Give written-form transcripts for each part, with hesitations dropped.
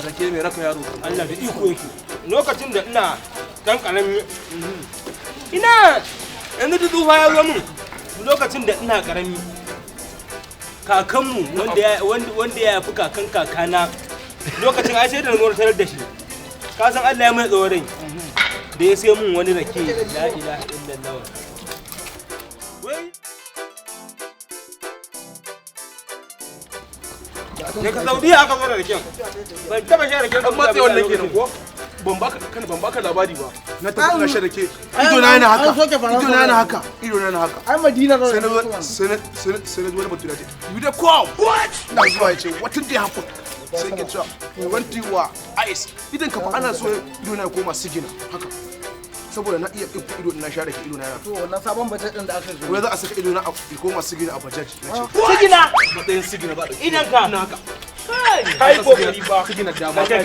rake mai raka yaro. Allah da iko yake. Lokacin da ina dan karami ina yanzu da tsufa ya zo mun lokacin da ina karami kakanmu wanda ya fi kakan kakana lokacin ai sai da na tarar da shi ka san Allah ya mai tsoron da ya sai mun wani rake la ilaha illallah wai ne ka Saudiya aka zo da raken ban taba sha raken An matse wannan kenan ko? Ban baka labari ba. Na tafi na shan rake. Ido na yana haka. Ido na yana haka. Ido na yana haka. Ai Madina Sai na wani batu da ce, you dey come? What? Na zuwa ya ce, what did happen? Sai ke cewa, we want you ice. Idan ka fa ana so ido na ya koma sigina. Haka. Saboda na iya ɗauko ido na sha rake ido na yana. to wannan sabon budget din da aka yi. Wai za a saka ido na ya koma sigina a budget. sigina Matsayin sigina ba da. idan ka Ina haka. kai kokari ba Sigina dama. kai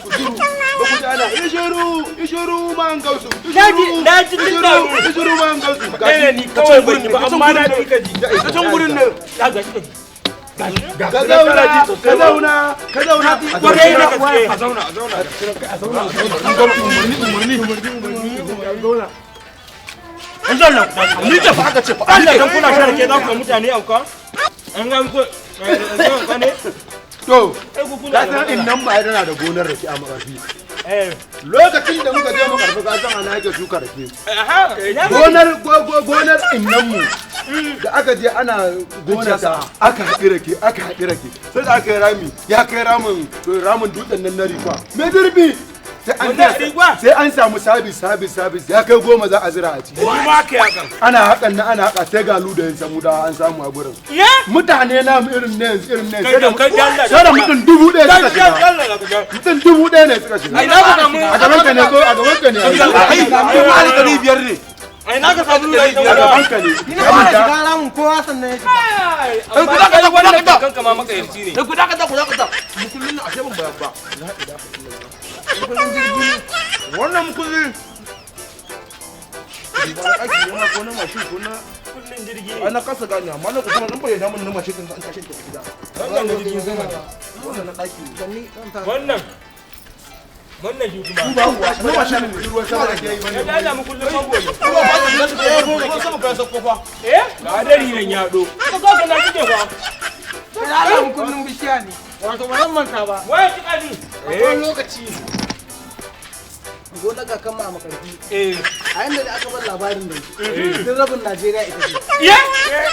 Kuduru. Ba ku ana ishuru man gausu. naji Ishuru man gausu. ne ni kawai ban yi ba amma na ji ka ji Ka can gurin nan. ka ga shi Ka zauna. kwarai da gaske A zauna. an zanna Ni da fa aka ce fa. Allah dan kuna shan rake za ku ga mutane auka an ga ku ka ne To, ai ku kuna ka san in nan ba yana da gonar rake a makarfi. eh Lokacin da muka je makarfi ka san ana yake shuka rake. aha Gonar innan mu da aka je ana gona ta aka haɗi rake sai da aka yi rami ya kai ramin dutsen nan na rifa me dirbi sai an samu sabis ya kai 10 za a zira a ciki ni ma kai hakan ana haka sai ga luda yin samu da an samu a gurin ya mutane na irin ne kai da kai dalla sai da mutum 1000 suka shiga mutum 1000 ne suka shiga ai na ka samu a gaban ka ne ko a gaban ka ne ai 500 ne ai na ka samu a gaban ka ne Ina fara shiga ramin kowa sannan ya shiga. ai ku da ka kanka ma maka yarci ne ku dakata mukullin na ashe ban bayan ba wannan mukullin ba aiki ne ma ko na mashin ko na kullun jirgi ana kasa gani amma na kuma nan bai damun na mashin din an kashe ta gida wannan da jirgin sama wannan na daki Sanni dan ta. wannan shi kuma ba kuwa na mashin ne ruwan sama da ke yi bane ya dada mu kullun mango ne ruwan sama ka sako fa eh ga dari nan ya do ka zo ka na kike fa Ramin kullum bishiya ne. Wato ba zan manta ba. wai kika ni Akwai lokaci gona ga kan ma makarfi. A inda da aka bar labarin da duk rabin Najeriya ita ce. ya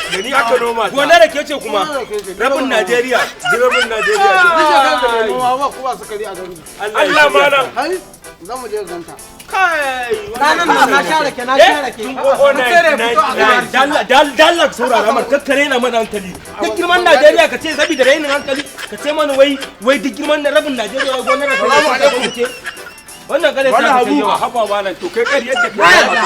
da ni aka noma gona da ke ce kuma rabin Najeriya rabin Najeriya Duk shekarar da bai noma ba ko ba sukari a garin. Allah malam Hai, za mu je ganta. kai Ranar da na share ke, na share ke. dalla saurara mar kakkare na mana hankali duk girman Najeriya ka ce saboda rainin hankali ka ce mana wai duk girman rabin Najeriya wai gonar da salamu alaikum ce wannan kare ta ce yawa haba malam to kai kar yadda Na yarda.